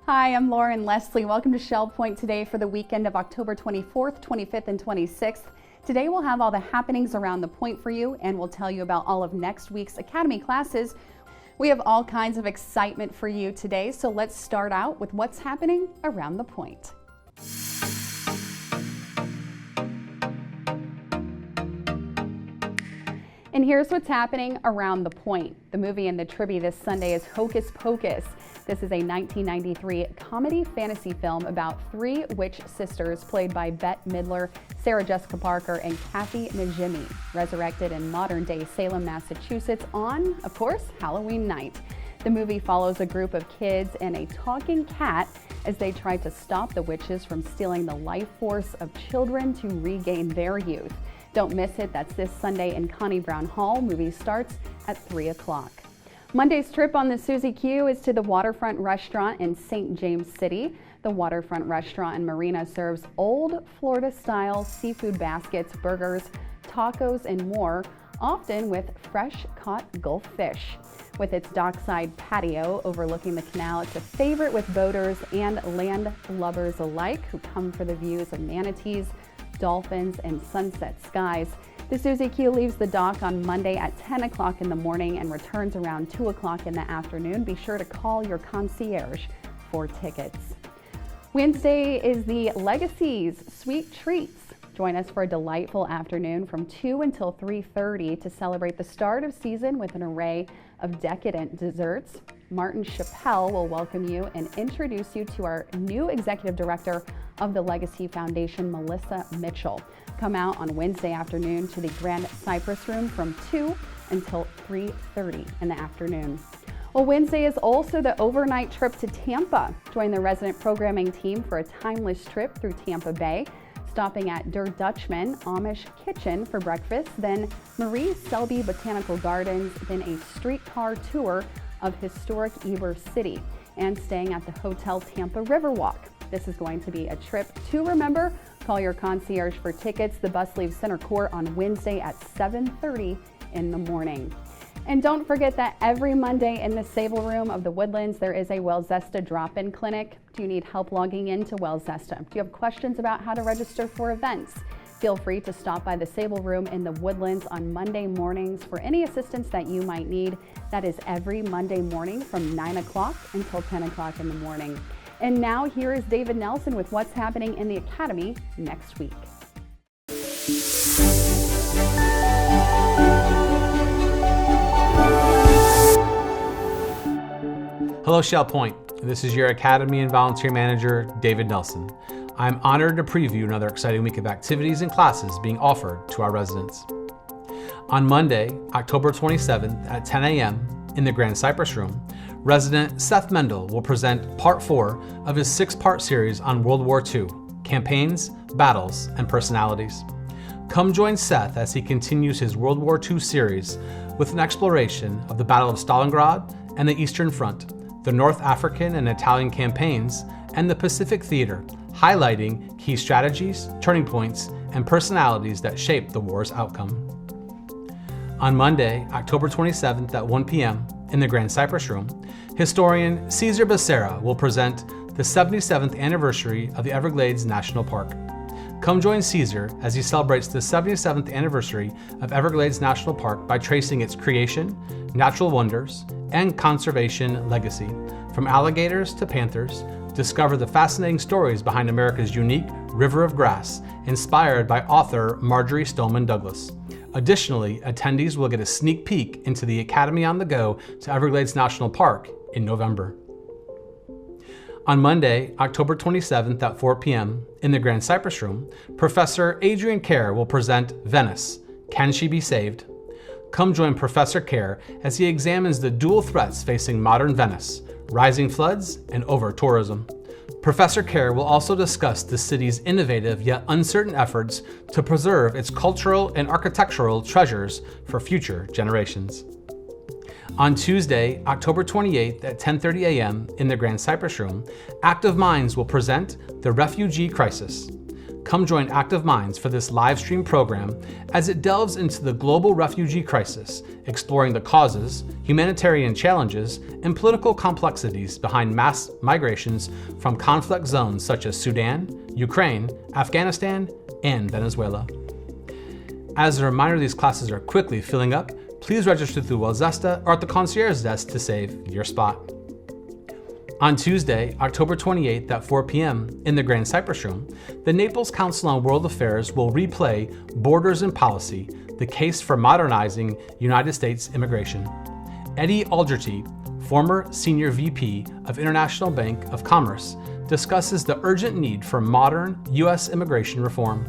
Hi, I'm Lauren Leslie. Welcome to Shell Point today for the weekend of October 24th, 25th, and 26th. Today we'll have all the happenings around the point for you, and we'll tell you about all of next week's Academy classes. We have all kinds of excitement for you today, so let's start out with what's happening around the point. And here's what's happening around the point. The movie in the Tribby this Sunday is Hocus Pocus. This is a 1993 comedy fantasy film about three witch sisters played by Bette Midler, Sarah Jessica Parker, and Kathy Najimy, resurrected in modern-day Salem, Massachusetts on, of course, Halloween night. The movie follows a group of kids and a talking cat as they try to stop the witches from stealing the life force of children to regain their youth. Don't miss it. That's this Sunday in Connie Brown Hall. Movie starts at 3 o'clock. Monday's trip on the Suzy Q is to the Waterfront Restaurant in St. James City. The Waterfront Restaurant and Marina serves old Florida-style seafood baskets, burgers, tacos, and more, often with fresh-caught Gulf fish. With its dockside patio overlooking the canal, it's a favorite with boaters and land lovers alike who come for the views of manatees, dolphins, and sunset skies. The Suzy Q leaves the dock on Monday at 10 o'clock in the morning and returns around 2 o'clock in the afternoon. Be sure to call your concierge for tickets. Wednesday is the Legacies Sweet Treats. Join us for a delightful afternoon from 2 until 3:30 to celebrate the start of season with an array of decadent desserts. Martin Chappelle will welcome you and introduce you to our new executive director of the Legacy Foundation, Melissa Mitchell. Come out on Wednesday afternoon to the Grand Cypress Room from 2 until 3:30 in the afternoon. Well, Wednesday is also the overnight trip to Tampa. Join the resident programming team for a timeless trip through Tampa Bay, stopping at Der Dutchman Amish Kitchen for breakfast, then Marie Selby Botanical Gardens, then a streetcar tour of historic Ybor City, and staying at the Hotel Tampa Riverwalk. This is going to be a trip to remember. Call your concierge for tickets. The bus leaves Center Court on Wednesday at 7:30 in the morning. And don't forget that every Monday in the Sable Room of the Woodlands, there is a Wellzesta drop-in clinic. Do you need help logging into Wellzesta? Do you have questions about how to register for events? Feel free to stop by the Sable Room in the Woodlands on Monday mornings for any assistance that you might need. That is every Monday morning from 9 o'clock until 10 o'clock in the morning. And now here is David Nelson with what's happening in the Academy next week. Hello, Shell Point. This is your Academy and Volunteer Manager, David Nelson. I'm honored to preview another exciting week of activities and classes being offered to our residents. On Monday, October 27th at 10 a.m. in the Grand Cypress Room, resident Seth Mendel will present Part 4 of his 6-part series on World War II, campaigns, battles, and personalities. Come join Seth as he continues his World War II series with an exploration of the Battle of Stalingrad and the Eastern Front, the North African and Italian campaigns, and the Pacific Theater, highlighting key strategies, turning points, and personalities that shaped the war's outcome. On Monday, October 27th at 1 p.m. in the Grand Cypress Room, historian Cesar Becerra will present the 77th anniversary of the Everglades National Park. Come join Cesar as he celebrates the 77th anniversary of Everglades National Park by tracing its creation, natural wonders, and conservation legacy. From alligators to panthers, discover the fascinating stories behind America's unique river of grass, inspired by author Marjorie Stoneman Douglas. Additionally, attendees will get a sneak peek into the Academy on the Go to Everglades National Park in November. On Monday, October 27th at 4 p.m. in the Grand Cypress Room, Professor Adrian Kerr will present Venice, Can She Be Saved? Come join Professor Kerr as he examines the dual threats facing modern Venice, rising floods and over-tourism. Professor Kerr will also discuss the city's innovative yet uncertain efforts to preserve its cultural and architectural treasures for future generations. On Tuesday, October 28th at 10:30 a.m. in the Grand Cypress Room, Active Minds will present The Refugee Crisis. Come join Active Minds for this live stream program as it delves into the global refugee crisis, exploring the causes, humanitarian challenges, and political complexities behind mass migrations from conflict zones such as Sudan, Ukraine, Afghanistan, and Venezuela. As a reminder, these classes are quickly filling up. Please register through Wellzesta or at the concierge desk to save your spot. On Tuesday, October 28th at 4 p.m. in the Grand Cypress Room, the Naples Council on World Affairs will replay Borders and Policy, the case for modernizing United States immigration. Eddie Algerty, former senior VP of International Bank of Commerce, discusses the urgent need for modern U.S. immigration reform.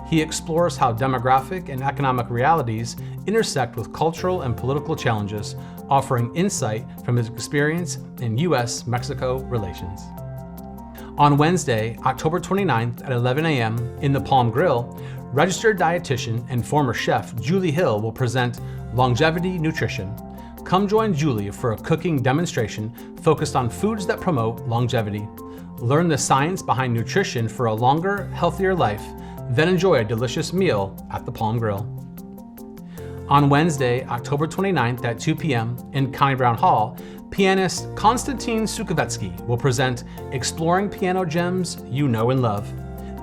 He explores how demographic and economic realities intersect with cultural and political challenges, offering insight from his experience in U.S.-Mexico relations. On Wednesday, October 29th at 11 a.m. in the Palm Grill, registered dietitian and former chef Julie Hill will present Longevity Nutrition. Come join Julie for a cooking demonstration focused on foods that promote longevity. Learn the science behind nutrition for a longer, healthier life, then enjoy a delicious meal at the Palm Grill. On Wednesday, October 29th at 2 p.m. in Connie Brown Hall, pianist Konstantin Sukovetsky will present Exploring Piano Gems You Know and Love.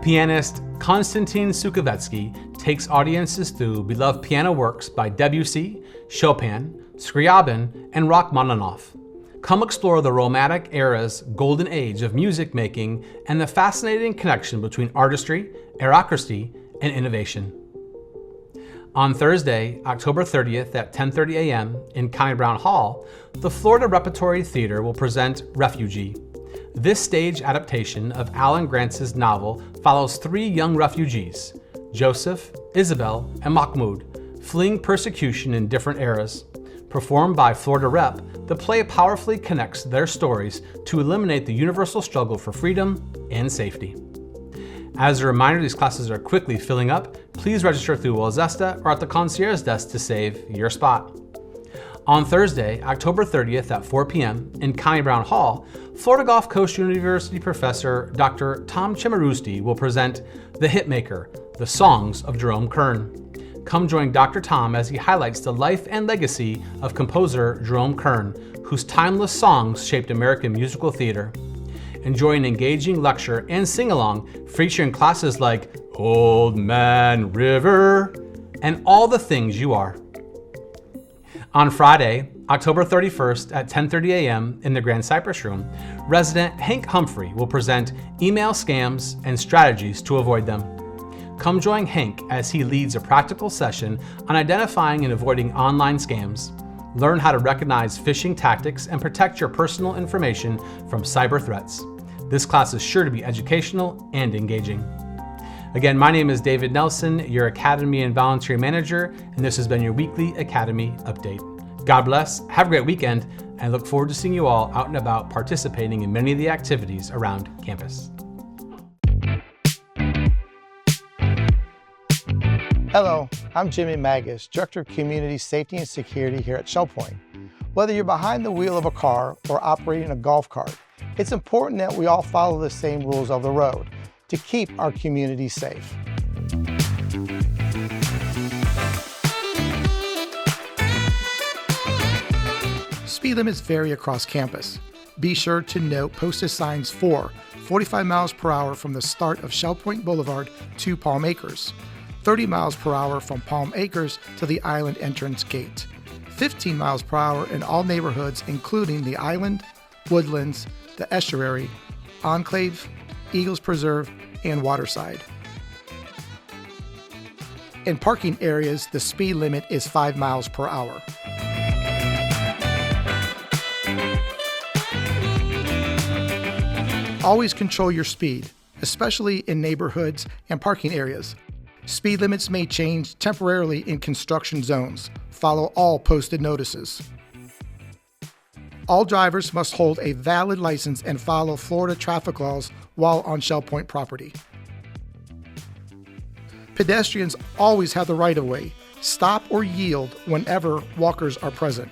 Pianist Konstantin Sukovetsky takes audiences through beloved piano works by Debussy, Chopin, Scriabin, and Rachmaninoff. Come explore the Romantic era's golden age of music making and the fascinating connection between artistry, aristocracy, and innovation. On Thursday, October 30th at 10:30 a.m. in Connie Brown Hall, the Florida Repertory Theater will present Refugee. This stage adaptation of Alan Grantz's novel follows three young refugees, Joseph, Isabel, and Mahmoud, fleeing persecution in different eras. Performed by Florida Rep, the play powerfully connects their stories to eliminate the universal struggle for freedom and safety. As a reminder, these classes are quickly filling up. Please register through Wellzesta or at the concierge desk to save your spot. On Thursday, October 30th at 4 p.m. in Connie Brown Hall, Florida Gulf Coast University professor Dr. Tom Chemarusti will present The Hitmaker, The Songs of Jerome Kern. Come join Dr. Tom as he highlights the life and legacy of composer Jerome Kern, whose timeless songs shaped American musical theater. Enjoy an engaging lecture and sing-along featuring classes like Old Man River and All the Things You Are. On Friday, October 31st at 10:30 a.m. in the Grand Cypress Room, resident Hank Humphrey will present Email Scams and Strategies to Avoid Them. Come join Hank as he leads a practical session on identifying and avoiding online scams. Learn how to recognize phishing tactics and protect your personal information from cyber threats. This class is sure to be educational and engaging. Again, my name is David Nelson, your Academy and Volunteer Manager, and this has been your weekly Academy Update. God bless, have a great weekend, and I look forward to seeing you all out and about participating in many of the activities around campus. Hello, I'm Jimmy Magus, Director of Community Safety and Security here at Shell Point. Whether you're behind the wheel of a car or operating a golf cart, it's important that we all follow the same rules of the road to keep our community safe. Speed limits vary across campus. Be sure to note posted signs for 45 miles per hour from the start of Shell Point Boulevard to Palm Acres, 30 miles per hour from Palm Acres to the Island entrance gate, 15 miles per hour in all neighborhoods including the Island, Woodlands, the Estuary, Enclave, Eagles Preserve, and Waterside. In parking areas, the speed limit is 5 miles per hour. Always control your speed, especially in neighborhoods and parking areas. Speed limits may change temporarily in construction zones. Follow all posted notices. All drivers must hold a valid license and follow Florida traffic laws while on Shell Point property. Pedestrians always have the right of way. Stop or yield whenever walkers are present.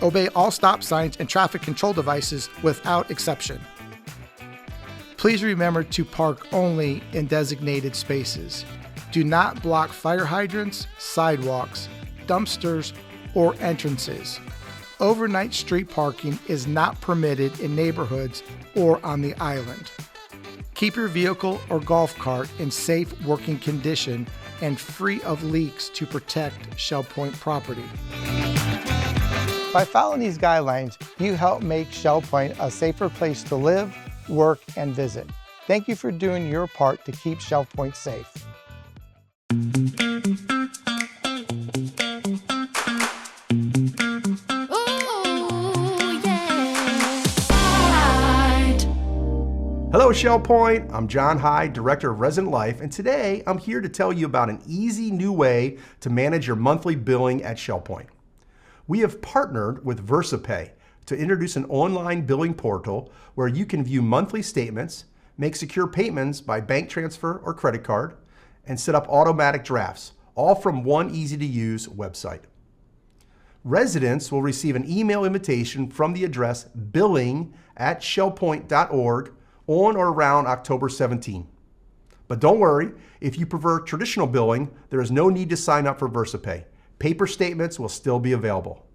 Obey all stop signs and traffic control devices without exception. Please remember to park only in designated spaces. Do not block fire hydrants, sidewalks, dumpsters, or entrances. Overnight street parking is not permitted in neighborhoods or on the island. Keep your vehicle or golf cart in safe working condition and free of leaks to protect Shell Point property. By following these guidelines, you help make Shell Point a safer place to live, work, and visit. Thank you for doing your part to keep Shell Point safe. Hello Shell Point, I'm John Hyde, Director of Resident Life, and today I'm here to tell you about an easy new way to manage your monthly billing at Shell Point. We have partnered with VersaPay to introduce an online billing portal where you can view monthly statements, make secure payments by bank transfer or credit card, and set up automatic drafts, all from one easy-to-use website. Residents will receive an email invitation from the address billing@shellpoint.org on or around October 17. But don't worry, if you prefer traditional billing, there is no need to sign up for VersaPay. Paper statements will still be available.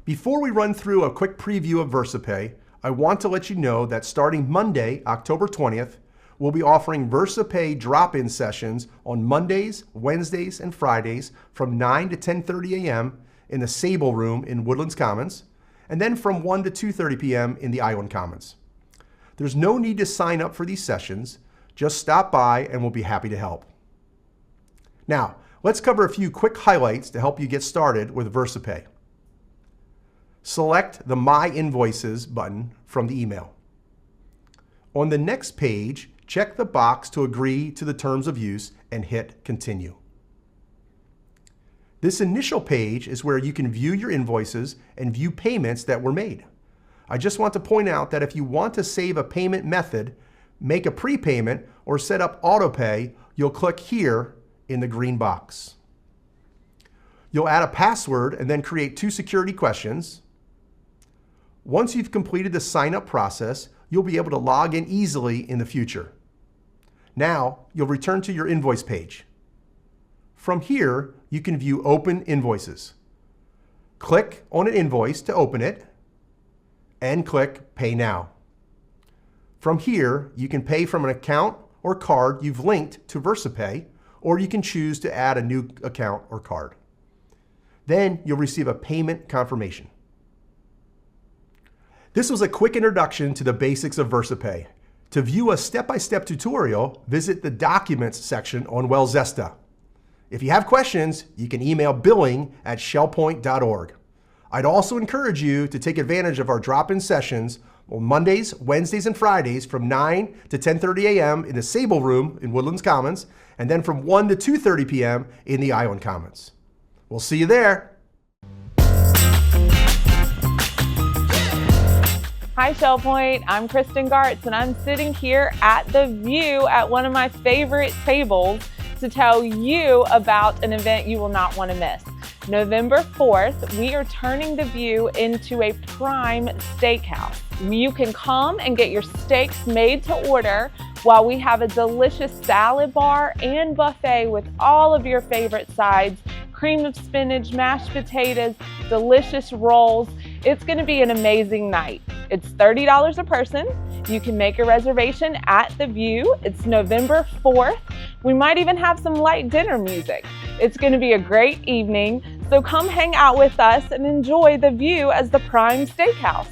Before we run through a quick preview of VersaPay, I want to let you know that starting Monday, October 20th, we'll be offering VersaPay drop-in sessions on Mondays, Wednesdays, and Fridays from 9 to 10:30 a.m. in the Sable Room in Woodlands Commons, and then from 1 to 2:30 p.m. in the Island Commons. There's no need to sign up for these sessions. Just stop by and we'll be happy to help. Now, let's cover a few quick highlights to help you get started with VersaPay. Select the My Invoices button from the email. On the next page, check the box to agree to the terms of use and hit Continue. This initial page is where you can view your invoices and view payments that were made. I just want to point out that if you want to save a payment method, make a prepayment, or set up autopay, you'll click here in the green box. You'll add a password and then create 2 security questions. Once you've completed the sign-up process, you'll be able to log in easily in the future. Now, you'll return to your invoice page. From here, you can view Open Invoices. Click on an invoice to open it, and click Pay Now. From here, you can pay from an account or card you've linked to VersaPay, or you can choose to add a new account or card. Then you'll receive a payment confirmation. This was a quick introduction to the basics of VersaPay. To view a step-by-step tutorial, visit the Documents section on Wellzesta. If you have questions, you can email billing@shellpoint.org. I'd also encourage you to take advantage of our drop-in sessions on Mondays, Wednesdays, and Fridays from 9 to 10:30 a.m. in the Sable Room in Woodlands Commons, and then from 1 to 2:30 p.m. in the Island Commons. We'll see you there. Hi Shell Point, I'm Kristen Gartz and I'm sitting here at the View at one of my favorite tables to tell you about an event you will not want to miss. November 4th, we are turning the View into a prime steakhouse. You can come and get your steaks made to order while we have a delicious salad bar and buffet with all of your favorite sides, cream of spinach, mashed potatoes, delicious rolls. It's going to be an amazing night. It's $30 a person. You can make a reservation at the View. It's November 4th. We might even have some light dinner music. It's going to be a great evening, so come hang out with us and enjoy the View as the prime steakhouse.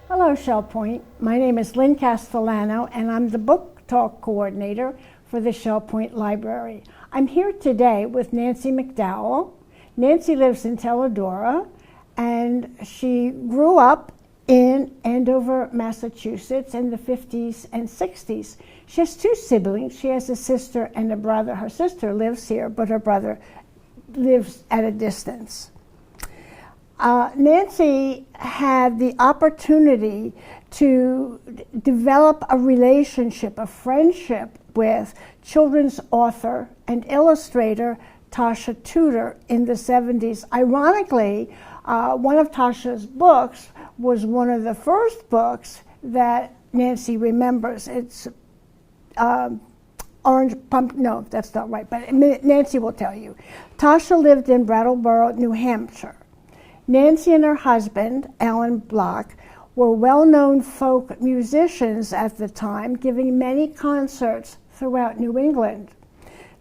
Hello, Shell Point. My name is Lynn Castellano, and I'm the book talk coordinator for the Shell Point Library. I'm here today with Nancy McDowell. Nancy lives in Telladora, and she grew up in Andover, Massachusetts in the 50s and 60s. She has 2 siblings. She has a sister and a brother. Her sister lives here, but her brother lives at a distance. Nancy had the opportunity to develop a relationship, a friendship with children's author and illustrator Tasha Tudor in the 70s. Ironically, one of Tasha's books was one of the first books that Nancy remembers. It's Orange Pump, no, that's not right, but Nancy will tell you. Tasha lived in Brattleboro, New Hampshire. Nancy and her husband, Alan Block, were well-known folk musicians at the time, giving many concerts throughout New England.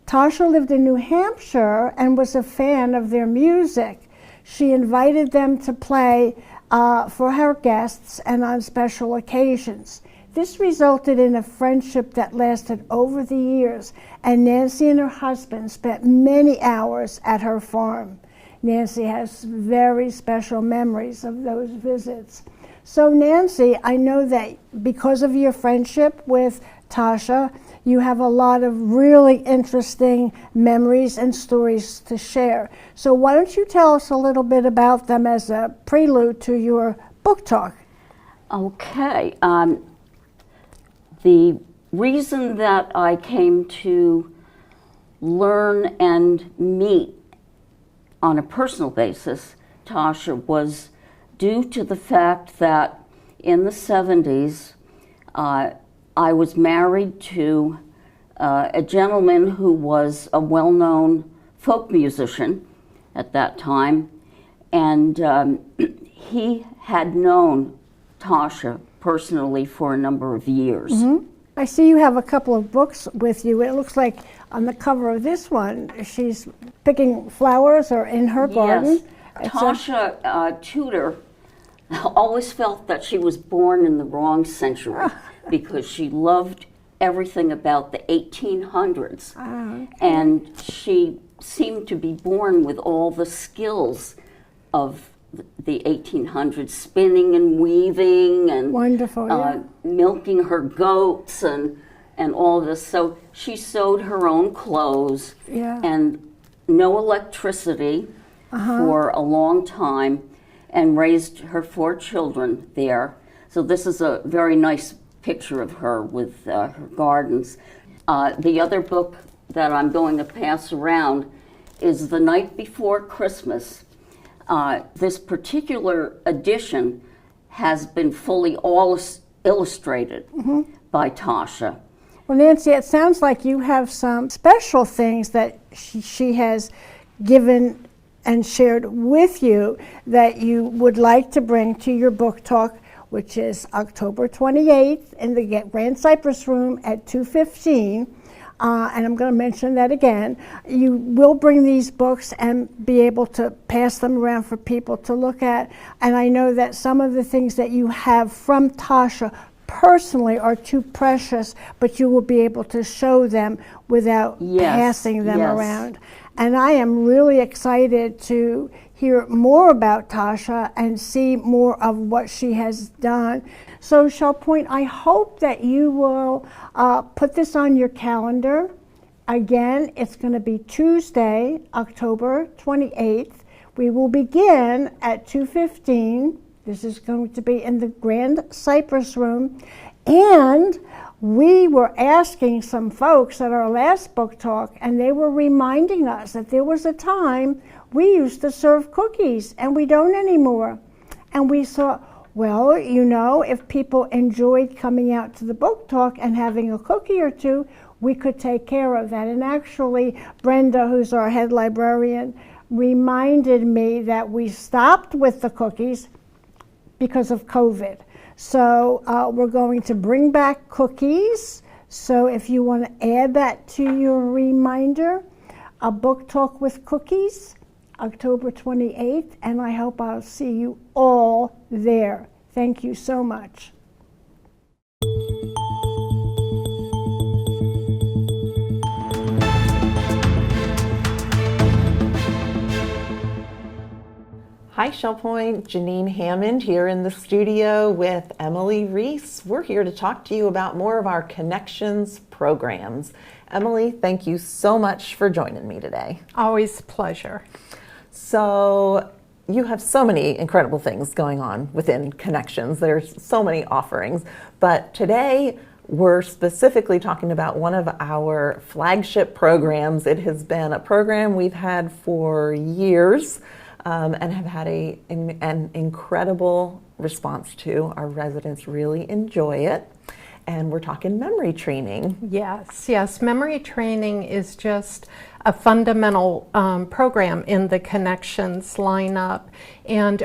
Tasha lived in New Hampshire and was a fan of their music. She invited them to play for her guests and on special occasions. This resulted in a friendship that lasted over the years, and Nancy and her husband spent many hours at her farm. Nancy has very special memories of those visits. So Nancy, I know that because of your friendship with Tasha, you have a lot of really interesting memories and stories to share. So why don't you tell us a little bit about them as a prelude to your book talk? Okay. The reason that I came to learn and meet on a personal basis Tasha was due to the fact that in the 70s I was married to a gentleman who was a well-known folk musician at that time, and he had known Tasha personally for a number of years. Mm-hmm. I see you have a couple of books with you. It looks like on the cover of this one, she's picking flowers or in her garden. Yes. Tasha Tudor always felt that she was born in the wrong century because she loved everything about the 1800s. Okay. And she seemed to be born with all the skills of the 1800s, spinning and weaving and wonderful, yeah. Milking her goats and all this. So she sewed her own clothes, yeah. and no electricity for a long time, and raised her 4 children there. So this is a very nice picture of her with her gardens. The other book that I'm going to pass around is The Night Before Christmas. This particular edition has been fully all illustrated by Tasha. Well, Nancy, it sounds like you have some special things that she has given and shared with you that you would like to bring to your book talk, which is October 28th in the Grand Cypress Room at 2:15. And I'm going to mention that again. You will bring these books and be able to pass them around for people to look at. And I know that some of the things that you have from Tasha personally are too precious, but you will be able to show them without passing them around. And I am really excited to hear more about Tasha and see more of what she has done. So, Shell Point, I hope that you will put this on your calendar. Again, it's going to be Tuesday, October 28th. We will begin at 2:15. This is going to be in the Grand Cypress Room. And we were asking some folks at our last book talk, and they were reminding us that there was a time we used to serve cookies, and we don't anymore. And we thought, well, you know, if people enjoyed coming out to the book talk and having a cookie or two, we could take care of that. And actually, Brenda, who's our head librarian, reminded me that we stopped with the cookies because of COVID. So we're going to bring back cookies. So if you want to add that to your reminder, a book talk with cookies, October 28th, and I hope I'll see you all there. Thank you so much. Hi, Shell Point. Janine Hammond here in the studio with Emily Reese. We're here to talk to you about more of our Connections programs. Emily, thank you so much for joining me today. Always a pleasure. So you have so many incredible things going on within Connections. There's so many offerings, but today we're specifically talking about one of our flagship programs. It has been a program we've had for years and have had an incredible response to. Our residents really enjoy it. And we're talking memory training. Yes. Memory training is just a fundamental program in the Connections lineup. And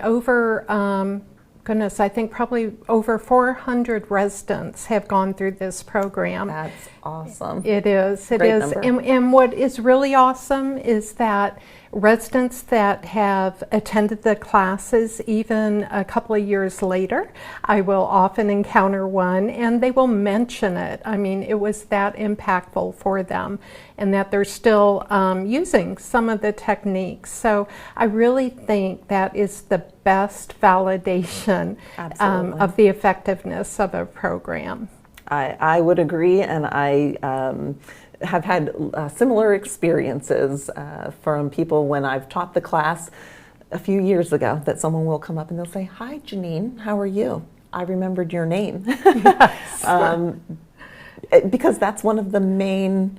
I think probably over 400 residents have gone through this program. That's awesome. It is. Great number. And what is really awesome is that residents that have attended the classes even a couple of years later, I will often encounter one and they will mention it. I mean, it was that impactful for them, and that they're still using some of the techniques. So I really think that is the best validation of the effectiveness of a program. I would agree, and I have had similar experiences from people when I've taught the class a few years ago, that someone will come up and they'll say, "Hi, Janine, how are you? I remembered your name." Yes. Because that's one of the main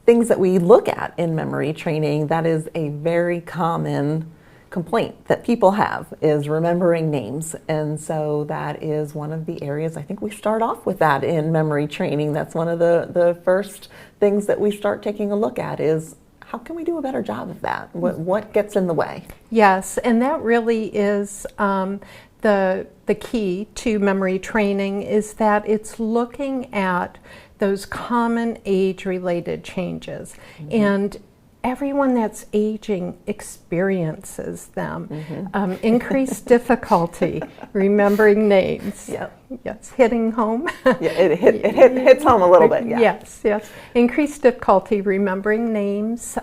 things that we look at in memory training. That is a very common complaint that people have, is remembering names. And so that is one of the areas I think we start off with that in memory training. That's one of the first things that we start taking a look at, is how can we do a better job of that? What gets in the way? Yes, and that really is the key to memory training, is that it's looking at those common age-related changes. Mm-hmm. And everyone that's aging experiences them. Mm-hmm. Increased difficulty remembering names. Yep. Yes, hitting home. Yeah, it hits home a little bit. Yeah. Yes. Increased difficulty remembering names.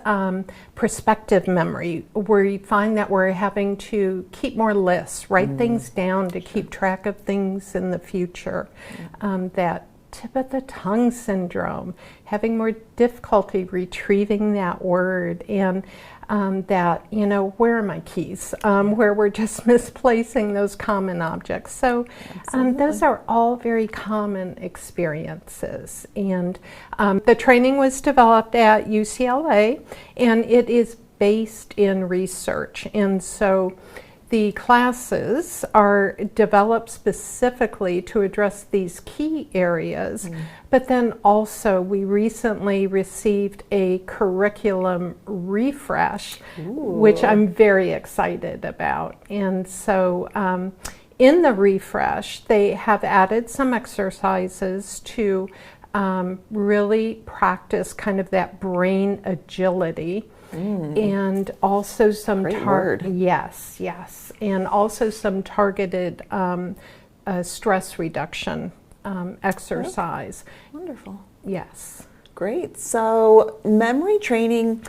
Perspective memory, where you find that we're having to keep more lists, write things down to keep track of things in the future. That tip of the tongue syndrome, having more difficulty retrieving that word, and that, where are my keys, where we're just misplacing those common objects. So those are all very common experiences. And the training was developed at UCLA, and it is based in research. And so the classes are developed specifically to address these key areas, but then also we recently received a curriculum refresh, which I'm very excited about. And so in the refresh, they have added some exercises to really practice kind of that brain agility. And also some yes, and also some targeted stress reduction exercise. Oh, wonderful. Yes. Great. So memory training,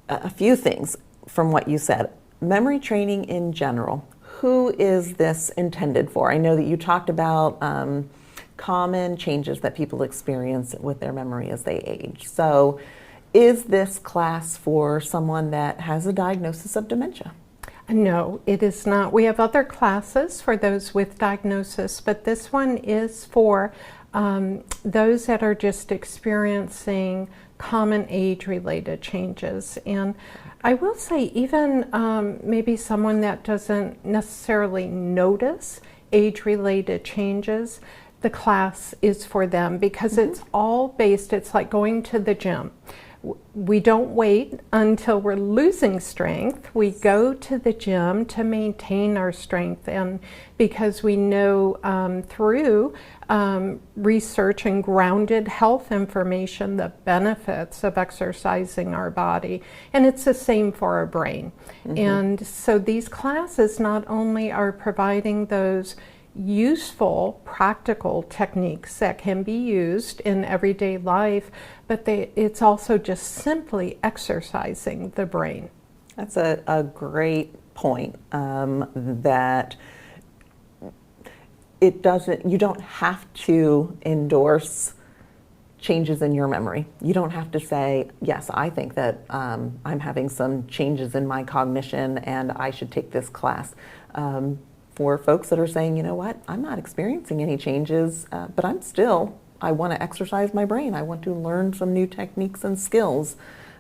a few things from what you said. Memory training in general, who is this intended for? I know that you talked about common changes that people experience with their memory as they age. So is this class for someone that has a diagnosis of dementia? No, it is not. We have other classes for those with diagnosis, but this one is for those that are just experiencing common age-related changes. And I will say, even maybe someone that doesn't necessarily notice age-related changes, the class is for them, because it's all based, it's like going to the gym. We don't wait until we're losing strength. We go to the gym to maintain our strength, and because we know through research and grounded health information the benefits of exercising our body. And it's the same for our brain. And so these classes not only are providing those useful, practical techniques that can be used in everyday life, but it's also just simply exercising the brain. That's a great point, that you don't have to endorse changes in your memory. You don't have to say, yes, I think that I'm having some changes in my cognition and I should take this class. For folks that are saying, you know what, I'm not experiencing any changes, but I want to exercise my brain. I want to learn some new techniques and skills.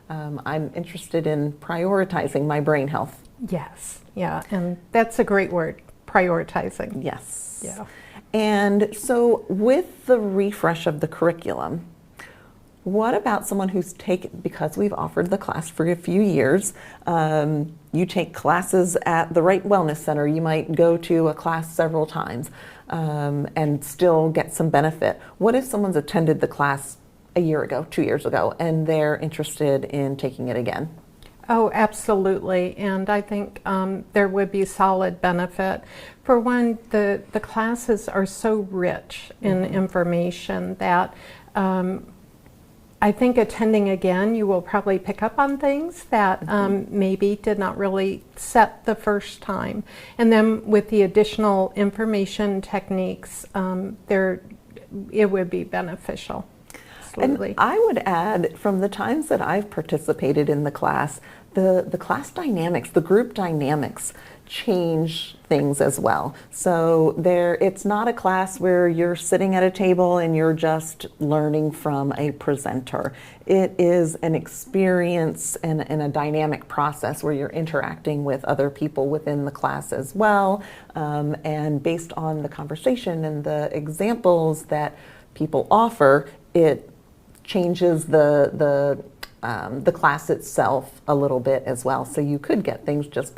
I'm interested in prioritizing my brain health. Yes, yeah, and that's a great word, prioritizing. Yes. Yeah. And so with the refresh of the curriculum, what about someone who's taken, because we've offered the class for a few years, you take classes at the Wright Wellness Center, you might go to a class several times and still get some benefit. What if someone's attended the class a year ago, 2 years ago, and they're interested in taking it again? Oh, absolutely, and I think there would be solid benefit. For one, the classes are so rich in information that I think attending again, you will probably pick up on things that maybe did not really set the first time. And then with the additional information techniques, it would be beneficial. Absolutely. And I would add, from the times that I've participated in the class, the class dynamics, the group dynamics change things as well. So it's not a class where you're sitting at a table and you're just learning from a presenter. It is an experience and a dynamic process where you're interacting with other people within the class as well. And based on the conversation and the examples that people offer, it changes the class itself a little bit as well. So you could get things just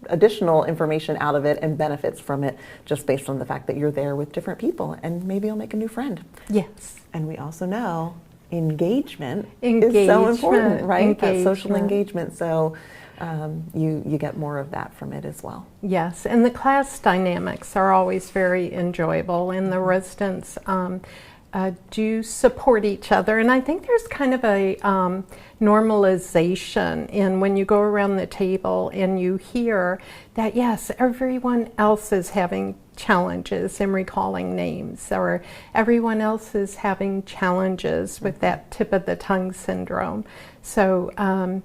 additional information out of it and benefits from it just based on the fact that you're there with different people, and maybe you'll make a new friend. Yes. And we also know engagement is so important, right? That social engagement. So you get more of that from it as well. Yes, and the class dynamics are always very enjoyable, and the residents do support each other, and I think there's kind of a normalization in when you go around the table and you hear that yes, everyone else is having challenges in recalling names, or everyone else is having challenges with that tip of the tongue syndrome. So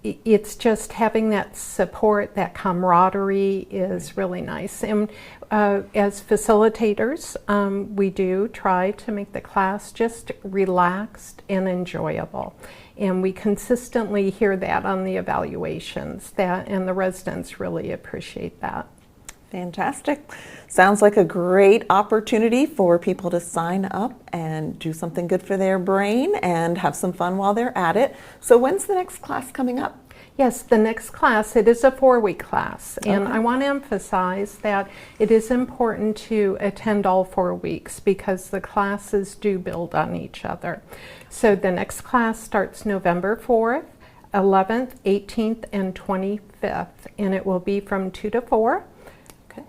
it's just having that support, that camaraderie is really nice. And as facilitators, we do try to make the class just relaxed and enjoyable. And we consistently hear that on the evaluations, and the residents really appreciate that. Fantastic. Sounds like a great opportunity for people to sign up and do something good for their brain and have some fun while they're at it. So when's the next class coming up? Yes, the next class, it is a 4-week class, and I want to emphasize that it is important to attend all 4 weeks because the classes do build on each other. So the next class starts November 4th, 11th, 18th, and 25th, and it will be from 2 to 4,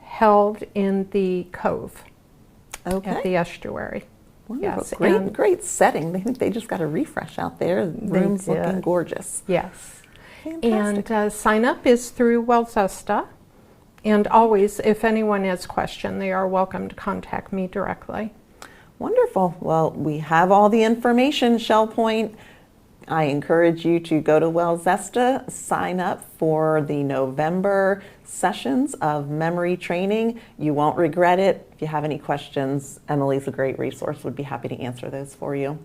held in the Cove at the estuary. Wonderful. Yes, great setting. I think they just got a refresh out there. The room's looking gorgeous. Yes. Fantastic. And sign up is through WellZesta. And always, if anyone has a question, they are welcome to contact me directly. Wonderful. Well, we have all the information, Shell Point. I encourage you to go to WellZesta, sign up for the November sessions of memory training. You won't regret it. If you have any questions, Emily's a great resource. Would be happy to answer those for you.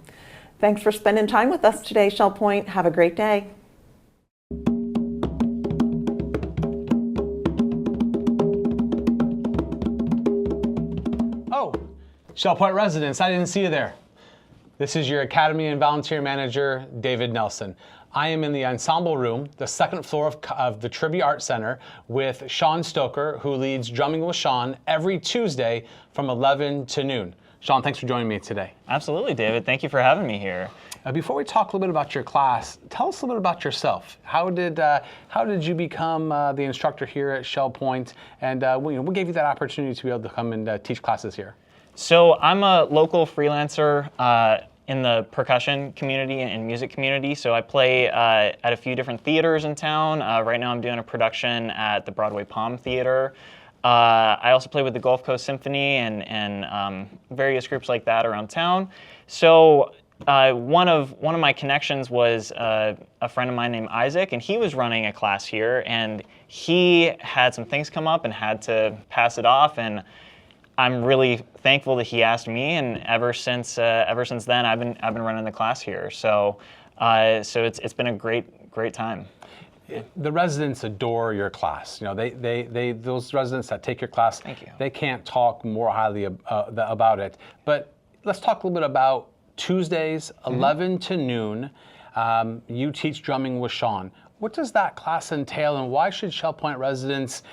Thanks for spending time with us today, Shell Point. Have a great day. Oh, Shell Point residents, I didn't see you there. This is your Academy and Volunteer Manager, David Nelson. I am in the ensemble room, the second floor of the Trivia Art Center with Sean Stoker, who leads Drumming with Sean every Tuesday from 11 to noon. Sean, thanks for joining me today. Absolutely, David. Thank you for having me here. Before we talk a little bit about your class, tell us a little bit about yourself. How did you become the instructor here at Shell Point, and what gave you that opportunity to be able to come and teach classes here? So I'm a local freelancer in the percussion community and music community. So I play at a few different theaters in town. Right now I'm doing a production at the Broadway Palm Theater. I also play with the Gulf Coast Symphony and various groups like that around town. So one of my connections was a friend of mine named Isaac, and he was running a class here, and he had some things come up and had to pass it off, and I'm really thankful that he asked me, and ever since then I've been running the class here. So it's been a great time. The residents adore your class. You know, they those residents that take your class, Thank you. They can't talk more highly about it. But let's talk a little bit about Tuesdays, 11 to noon. You teach drumming with Sean. What does that class entail, and why should Shell Point residents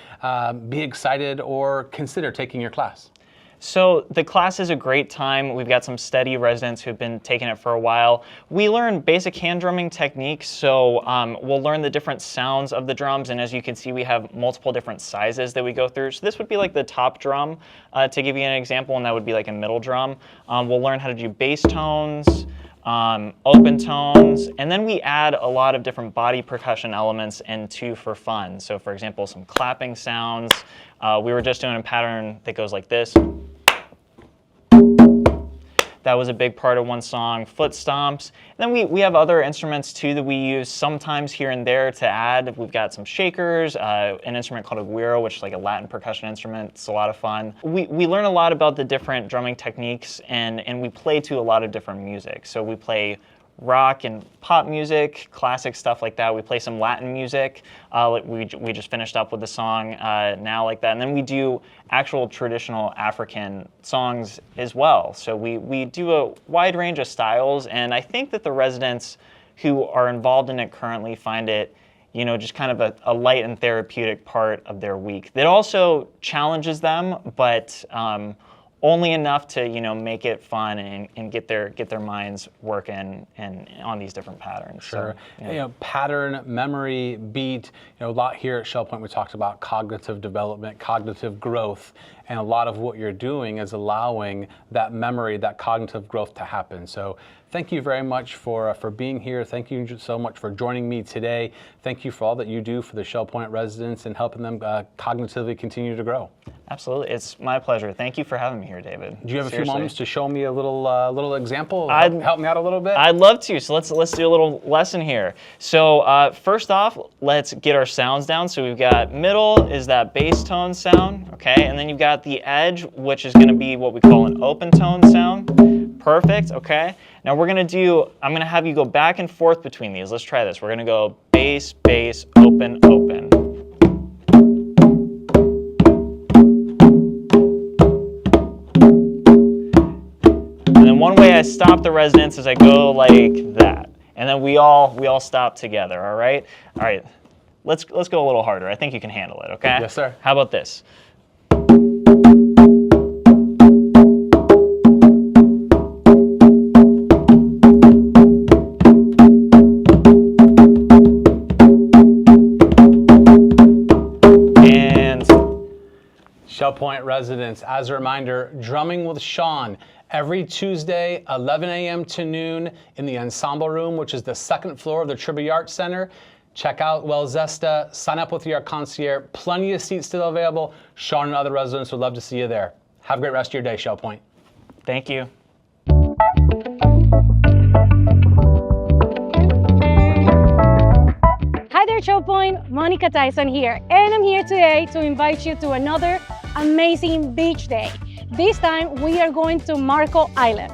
be excited or consider taking your class? So the class is a great time. We've got some steady residents who've been taking it for a while. We learn basic hand drumming techniques, so we'll learn the different sounds of the drums, and as you can see, we have multiple different sizes that we go through. So this would be like the top drum, to give you an example, and that would be like a middle drum. We'll learn how to do bass tones, open tones, and then we add a lot of different body percussion elements into for fun. So for example, some clapping sounds. We were just doing a pattern that goes like this. That was a big part of one song. Foot stomps. And then we have other instruments too that we use sometimes here and there to add. We've got some shakers, an instrument called a guiro, which is like a Latin percussion instrument. It's a lot of fun. We learn a lot about the different drumming techniques, and we play to a lot of different music. So we play rock and pop music, classic stuff like that. We play some Latin music. We just finished up with the song Now Like That. And then we do actual traditional African songs as well. So we do a wide range of styles, and I think that the residents who are involved in it currently find it, you know, just kind of a light and therapeutic part of their week. That also challenges them, but only enough to, you know, make it fun and get their minds working and on these different patterns. Sure. So, yeah. You know, pattern, memory, beat. You know, a lot here at Shell Point we talked about cognitive development, cognitive growth, and a lot of what you're doing is allowing that memory, that cognitive growth to happen. So thank you very much for being here. Thank you so much for joining me today. Thank you for all that you do for the Shell Point residents and helping them cognitively continue to grow. Absolutely, it's my pleasure. Thank you for having me here, David. Do you have a few Seriously. moments to show me a little example? Help me out a little bit. I'd love to. So let's do a little lesson here. So first off, let's get our sounds down. So we've got middle is that bass tone sound, okay, and then you've got the edge, which is going to be what we call an open tone sound. Perfect. Okay. Now I'm going to have you go back and forth between these. Let's try this. We're going to go bass, bass, open, open. One way I stop the resonance is I go like that, and then we all stop together. All right. Let's go a little harder. I think you can handle it. Okay. Yes, sir. How about this? Shell Point residents, as a reminder, Drumming with Sean every Tuesday, 11 a.m. to noon in the Ensemble Room, which is the second floor of the Tribute Arts Center. Check out Well Zesta, sign up with your concierge, plenty of seats still available. Sean and other residents would love to see you there. Have a great rest of your day, Shell Point. Thank you. Hi there, Shell Point. Monica Tyson here, and I'm here today to invite you to another amazing beach day. This time we are going to Marco Island.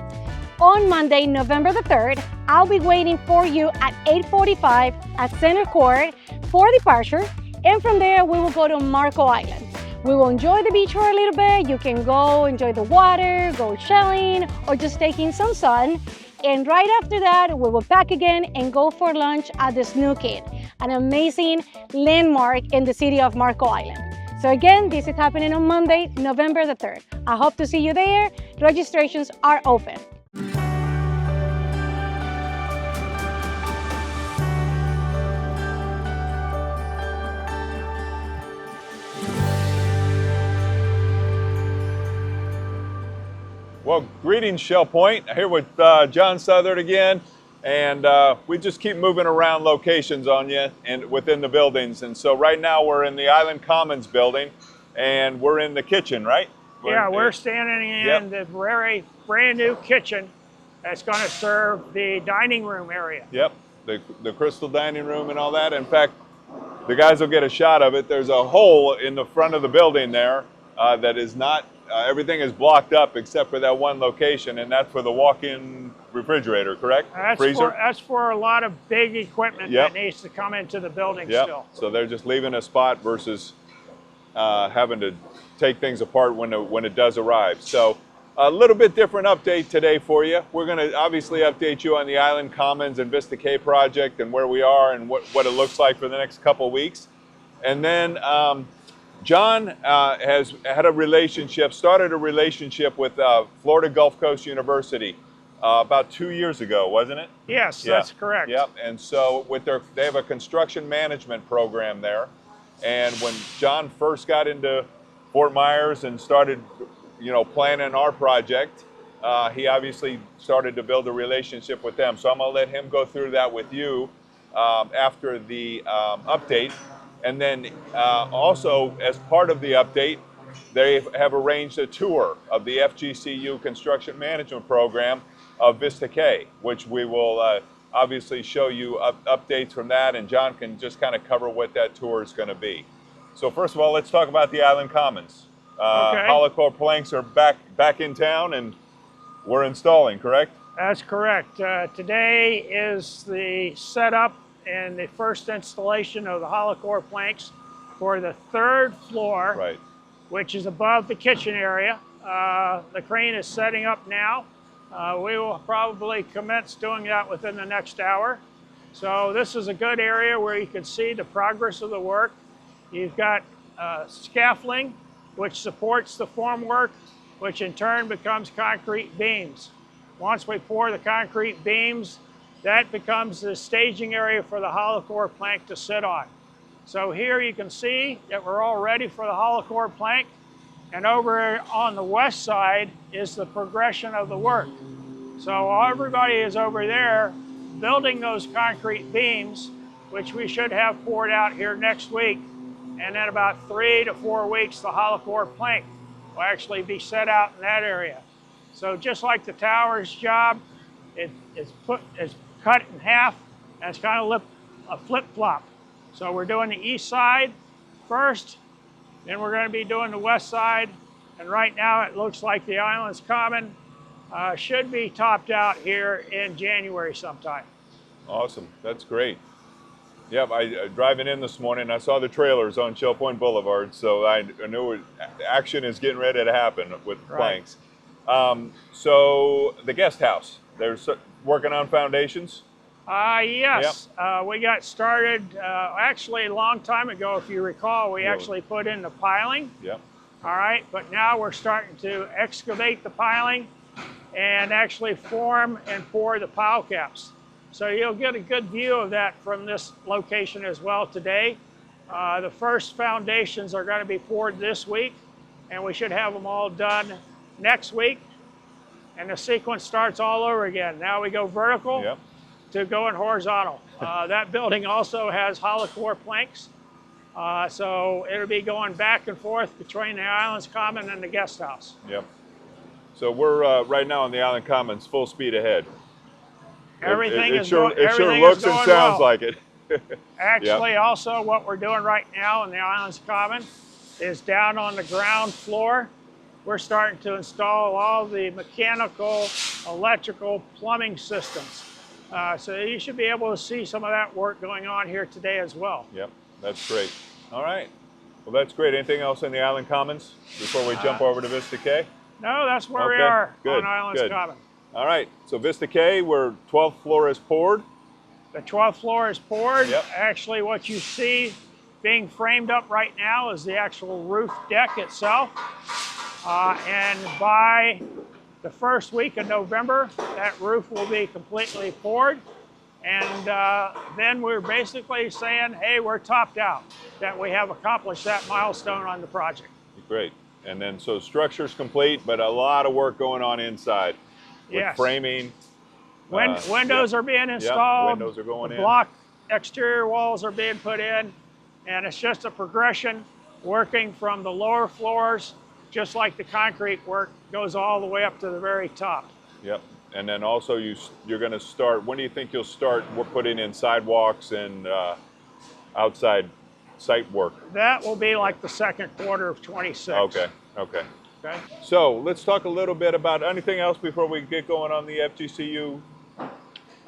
On Monday, November the 3rd, I'll be waiting for you at 8:45 at Center Court for departure, and from there we will go to Marco Island. We will enjoy the beach for a little bit. You can go enjoy the water, go shelling, or just taking some sun. And right after that, we will pack again and go for lunch at the Snook Inn, an amazing landmark in the city of Marco Island. So again, this is happening on Monday, November the 3rd. I hope to see you there. Registrations are open. Well, greetings, Shell Point. Here with John Southard again, and we just keep moving around locations on you and within the buildings. And so right now we're in the Island Commons building, and we're in the kitchen, right? We're standing in the very brand new kitchen That's going to serve the dining room area. Yep, the crystal dining room and all that. In fact, the guys will get a shot of it. There's a hole in the front of the building there that is not, everything is blocked up except for that one location, and that's for the walk-in refrigerator, correct? Freezer? That's for a lot of big equipment that needs to come into the building still. So they're just leaving a spot versus having to take things apart when it does arrive. So a little bit different update today for you. We're going to obviously update you on the Island Commons and Vista K project and where we are and what it looks like for the next couple of weeks. And then John has had started a relationship with Florida Gulf Coast University about 2 years ago, wasn't it? Yes, that's correct. Yep. And so they have a construction management program there. And when John first got into Fort Myers and started, planning our project, he obviously started to build a relationship with them. So I'm going to let him go through that with you after the update. And then also, as part of the update, they have arranged a tour of the FGCU construction management program of Vista K, which we will obviously show you updates from that, and John can just kind of cover what that tour is going to be. So first of all, let's talk about the Island Commons. Holocore planks are back in town, and we're installing, correct? That's correct. Today is the setup and the first installation of the Holocore planks for the third floor, which is above the kitchen area. The crane is setting up now. We will probably commence doing that within the next hour. So this is a good area where you can see the progress of the work. You've got scaffolding, which supports the formwork, which in turn becomes concrete beams. Once we pour the concrete beams, that becomes the staging area for the Holocore plank to sit on. So here you can see that we're all ready for the Holocore plank. And over on the west side is the progression of the work. So everybody is over there building those concrete beams, which we should have poured out here next week. And then about 3 to 4 weeks, the Holocore plank will actually be set out in that area. So just like the tower's job, it's cut in half, and it's kind of a flip-flop. So we're doing the east side first, then we're going to be doing the west side, and right now it looks like the Islands Common should be topped out here in January sometime. Awesome, that's great. Yep, driving in this morning, I saw the trailers on Shell Point Boulevard, so I knew action is getting ready to happen with planks. So the guest house, they're working on foundations? Yes, we got started actually a long time ago, if you recall. We actually put in the piling. Yep. All right, but now we're starting to excavate the piling and actually form and pour the pile caps. So you'll get a good view of that from this location as well today. The first foundations are going to be poured this week, and we should have them all done next week. And the sequence starts all over again. Now we go vertical to going horizontal. That building also has Holocore planks. So it'll be going back and forth between the Islands Common and the guest house. Yep. So we're right now on the Island Commons, full speed ahead. It sure looks and sounds like it. Actually, also what we're doing right now in the Islands Common is down on the ground floor. We're starting to install all the mechanical, electrical, plumbing systems. So you should be able to see some of that work going on here today as well. Yep, that's great. All right. Well, that's great. Anything else in the Island Commons before we jump over to Vista K? No, that's where we are on Islands Common. All right. So Vista K, where 12th floor is poured. The 12th floor is poured. Yep. Actually, what you see being framed up right now is the actual roof deck itself. And by the first week of November, that roof will be completely poured. And then we're basically saying, hey, we're topped out, that we have accomplished that milestone on the project. Great. And then so structure's complete, but a lot of work going on inside with framing. Windows are being installed. Windows are going in. Block exterior walls are being put in. And it's just a progression working from the lower floors, just like the concrete work, goes all the way up to the very top. Yep. And then also you're going to start, when do you think you'll start putting in sidewalks and outside site work? That will be like the second quarter of 26. Okay. So let's talk a little bit about anything else before we get going on the FGCU.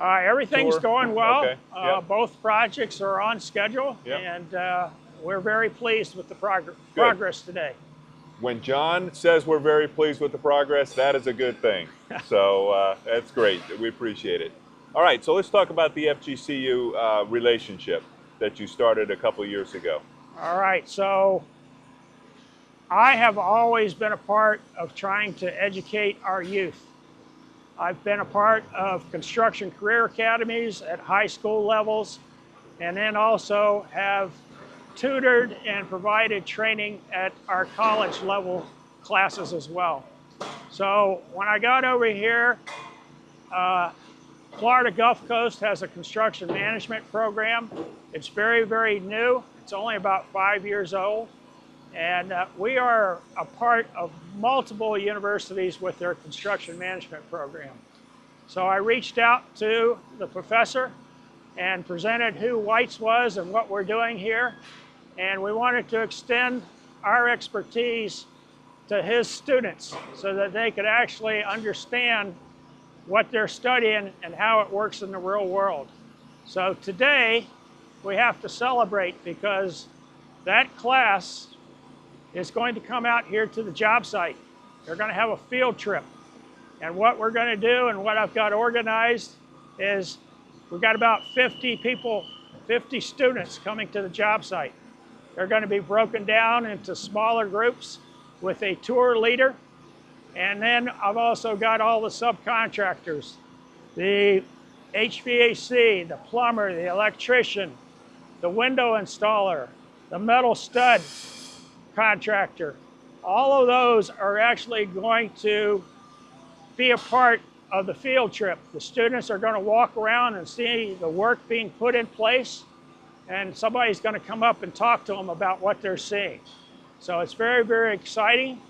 Everything's tour? going well. Okay. Yep. Both projects are on schedule, Yep. and we're very pleased with the progress today. When John says we're very pleased with the progress, that is a good thing. So that's great. We appreciate it. All right, so let's talk about the FGCU relationship that you started a couple years ago. All right, so I have always been a part of trying to educate our youth. I've been a part of construction career academies at high school levels, and then also have tutored and provided training at our college level classes as well. So when I got over here, Florida Gulf Coast has a construction management program. It's very, very new. It's only about 5 years old. And we are a part of multiple universities with their construction management program. So I reached out to the professor and presented who White's was and what we're doing here. And we wanted to extend our expertise to his students so that they could actually understand what they're studying and how it works in the real world. So today we have to celebrate because that class is going to come out here to the job site. They're going to have a field trip. And what we're going to do and what I've got organized is we've got about 50 people, 50 students coming to the job site. They're going to be broken down into smaller groups with a tour leader. And then I've also got all the subcontractors, the HVAC, the plumber, the electrician, the window installer, the metal stud contractor. All of those are actually going to be a part of the field trip. The students are going to walk around and see the work being put in place, and somebody's going to come up and talk to them about what they're seeing. So it's very, very exciting,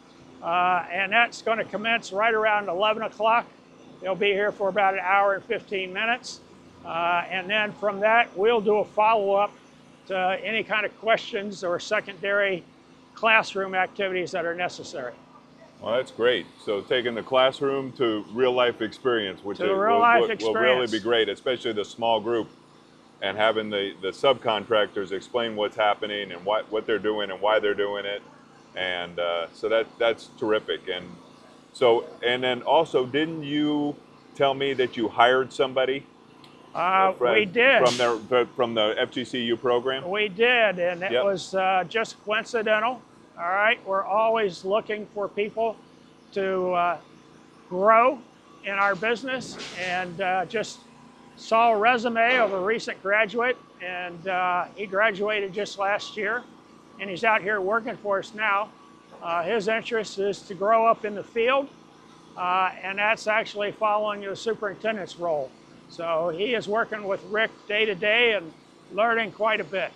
and that's going to commence right around 11 o'clock. They'll be here for about an hour and 15 minutes, and then from that we'll do a follow-up to any kind of questions or secondary classroom activities that are necessary. Well, that's great. So taking the classroom to real-life experience, which will really be great, especially the small group, and having the subcontractors explain what's happening and what they're doing and why they're doing it. And so that's terrific. And so, and then also, didn't you tell me that you hired somebody? We did. From the FGCU program? We did, and it was just coincidental. All right, we're always looking for people to grow in our business, and just saw a resume of a recent graduate, and he graduated just last year, and he's out here working for us now. His interest is to grow up in the field, and that's actually following the superintendent's role. So he is working with Rick day to day and learning quite a bit.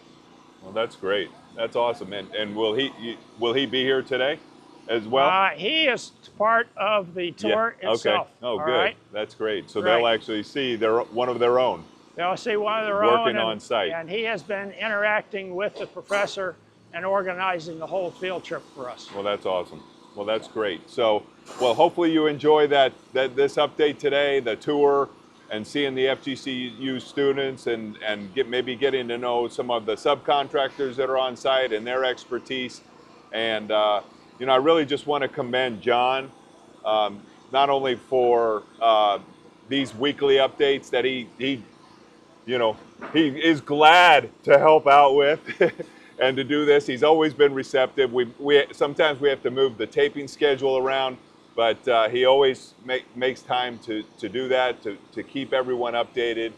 Well, that's great. That's awesome. And will he be here today as well? He is part of the tour itself. Okay. Oh, good. Right? That's great. So they'll actually see one of their own. They'll see one of their own. Working on site. And he has been interacting with the professor and organizing the whole field trip for us. Well, that's awesome. Well, that's great. So, well, hopefully you enjoy this update today, the tour, and seeing the FGCU students and maybe getting to know some of the subcontractors that are on site and their expertise. And, you know, I really just want to commend John, not only for these weekly updates that he is glad to help out with and to do this. He's always been receptive. Sometimes we have to move the taping schedule around, but he always makes time to do that, to keep everyone updated.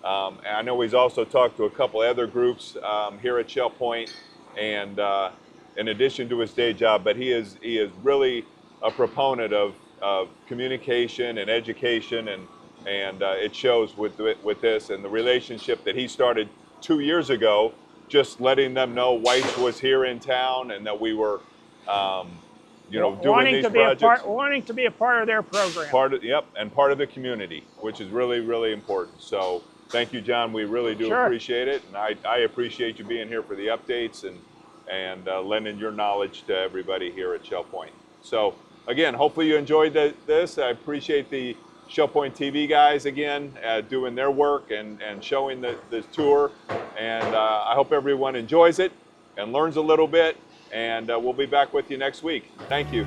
And I know he's also talked to a couple other groups here at Shell Point, and in addition to his day job, but he is really a proponent of communication and education, and it shows with this and the relationship that he started 2 years ago, just letting them know White's was here in town and that we were doing wanting these to be projects. wanting to be a part of their program. Part of the community, which is really, really important. So thank you, John. We really do appreciate it, and I appreciate you being here for the updates and lending your knowledge to everybody here at Shell Point. So again, hopefully you enjoyed this. I appreciate the Shell Point TV guys again doing their work and showing the tour, and I hope everyone enjoys it and learns a little bit, and we'll be back with you next week. Thank you.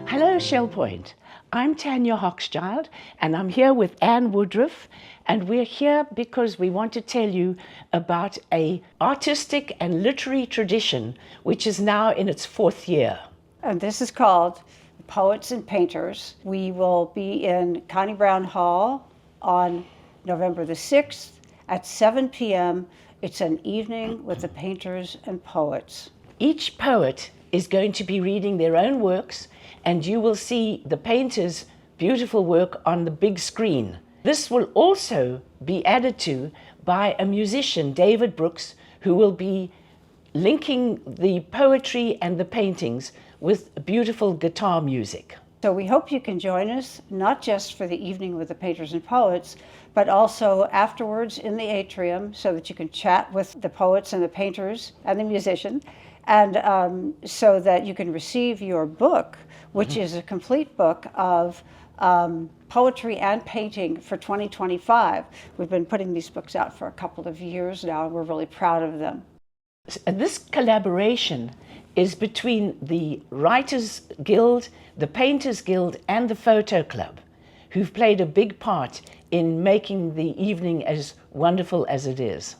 Hello, Shell Point. I'm Tanya Hochschild, and I'm here with Anne Woodruff, and we're here because we want to tell you about an artistic and literary tradition which is now in its 4th year. And this is called Poets and Painters. We will be in Connie Brown Hall on November the 6th at 7 p.m. It's an evening with the painters and poets. Each poet is going to be reading their own works, and you will see the painter's beautiful work on the big screen. This will also be added to by a musician, David Brooks, who will be linking the poetry and the paintings with beautiful guitar music. So we hope you can join us, not just for the evening with the painters and poets, but also afterwards in the atrium so that you can chat with the poets and the painters and the musician, and so that you can receive your book, which is a complete book of poetry and painting for 2025. We've been putting these books out for a couple of years now, and we're really proud of them. This collaboration is between the Writers Guild, the Painters Guild, and the Photo Club, who've played a big part in making the evening as wonderful as it is.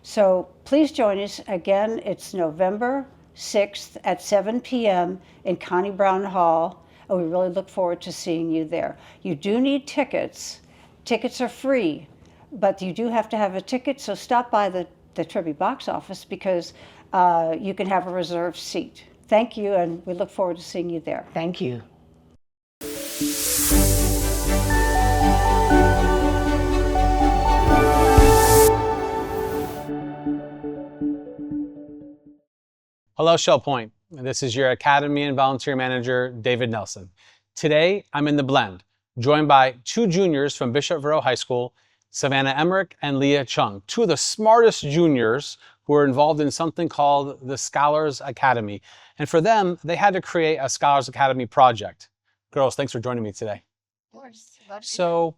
So please join us. Again, it's November 6th at 7 p.m. in Connie Brown Hall, and we really look forward to seeing you there. You do need tickets. Tickets are free, but you do have to have a ticket, so stop by the Tribby box office because you can have a reserved seat. Thank you, and we look forward to seeing you there. Thank you. Hello, Shell Point. This is your Academy and Volunteer Manager, David Nelson. Today, I'm in the Blend, joined by 2 juniors from Bishop Verot High School, Savannah Emmerich and Leah Chung, 2 of the smartest juniors who are involved in something called the Scholars Academy. And for them, they had to create a Scholars Academy project. Girls, thanks for joining me today. Of course. So,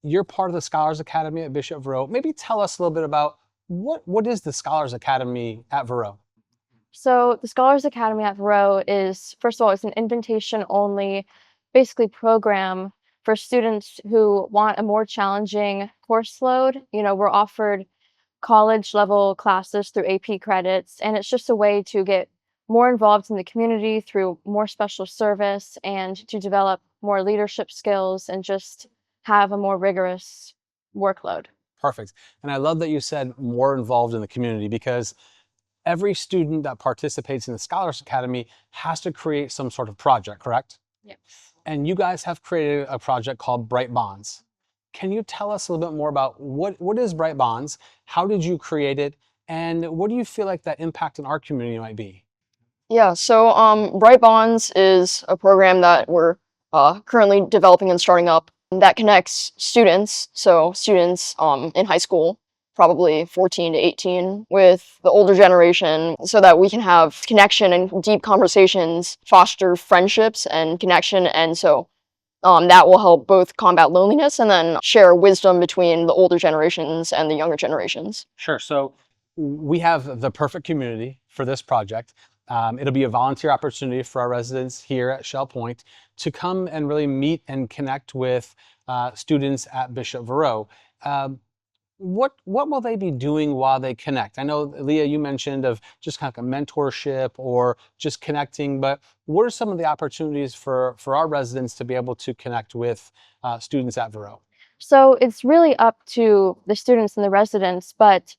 you're part of the Scholars Academy at Bishop Verot. Maybe tell us a little bit about what is the Scholars Academy at Verot? So the Scholars Academy at Verot is, first of all, it's an invitation-only, basically program for students who want a more challenging course load. You know, we're offered college-level classes through AP credits, and it's just a way to get more involved in the community through more special service and to develop more leadership skills and just have a more rigorous workload. Perfect. And I love that you said more involved in the community, because every student that participates in the Scholars Academy has to create some sort of project, correct? Yes. And you guys have created a project called Bright Bonds. Can you tell us a little bit more about what is Bright Bonds? How did you create it? And what do you feel like that impact in our community might be? Yeah, so Bright Bonds is a program that we're currently developing and starting up that connects students, so students in high school, probably 14 to 18, with the older generation so that we can have connection and deep conversations, foster friendships and connection. And so that will help both combat loneliness and then share wisdom between the older generations and the younger generations. Sure. So we have the perfect community for this project. It'll be a volunteer opportunity for our residents here at Shell Point to come and really meet and connect with students at Bishop Verot. What will they be doing while they connect? I know, Leah, you mentioned of just kind of a mentorship or just connecting, but what are some of the opportunities for our residents to be able to connect with students at Verot? So it's really up to the students and the residents, but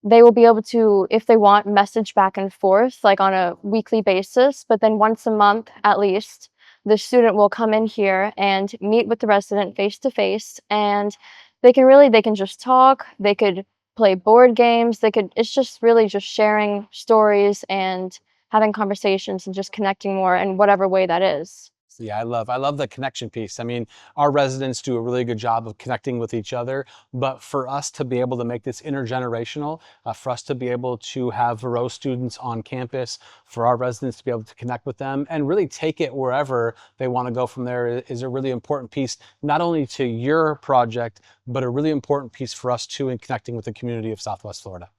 they will be able to, if they want, message back and forth like on a weekly basis, but then once a month at least, the student will come in here and meet with the resident face to face, and they can just talk, they could play board games, it's just really just sharing stories and having conversations and just connecting more in whatever way that is. Yeah, I love the connection piece. I mean, our residents do a really good job of connecting with each other, but for us to be able to make this intergenerational, for us to be able to have Verot students on campus, for our residents to be able to connect with them and really take it wherever they want to go from there is a really important piece, not only to your project, but a really important piece for us too in connecting with the community of Southwest Florida.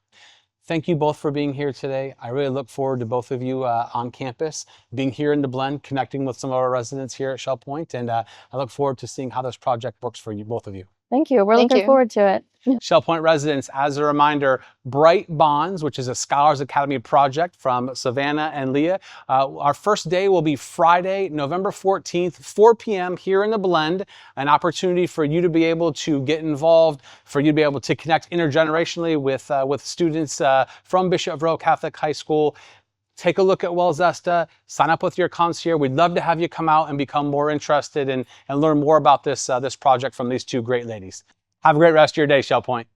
Thank you both for being here today. I really look forward to both of you on campus, being here in the Blend, connecting with some of our residents here at Shell Point, and I look forward to seeing how this project works for you, both of you. Thank you. We're looking forward to it. Shell Point residents, as a reminder, Bright Bonds, which is a Scholars Academy project from Savannah and Leah. Our first day will be Friday, November 14th, 4 p.m. here in the Blend, an opportunity for you to be able to get involved, for you to be able to connect intergenerationally with students from Bishop Verot Catholic High School. Take a look at Wells ESTA, sign up with your concierge. We'd love to have you come out and become more interested and learn more about this project from these two great ladies. Have a great rest of your day, Shell Point.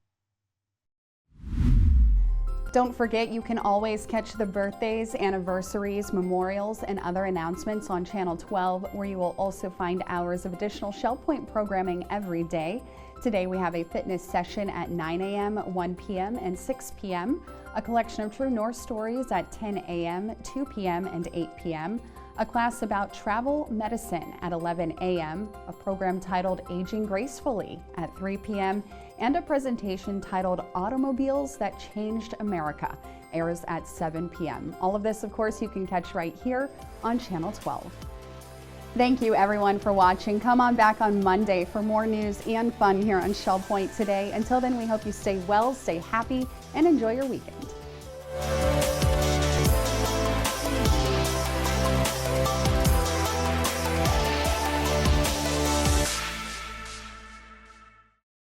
Don't forget, you can always catch the birthdays, anniversaries, memorials, and other announcements on Channel 12, where you will also find hours of additional Shell Point programming every day. Today we have a fitness session at 9 a.m., 1 p.m., and 6 p.m., a collection of True North stories at 10 a.m., 2 p.m., and 8 p.m., a class about travel medicine at 11 a.m., a program titled Aging Gracefully at 3 p.m., and a presentation titled Automobiles That Changed America airs at 7 p.m. All of this, of course, you can catch right here on Channel 12. Thank you everyone for watching. Come on back on Monday for more news and fun here on Shell Point Today. Until then, we hope you stay well, stay happy, and enjoy your weekend.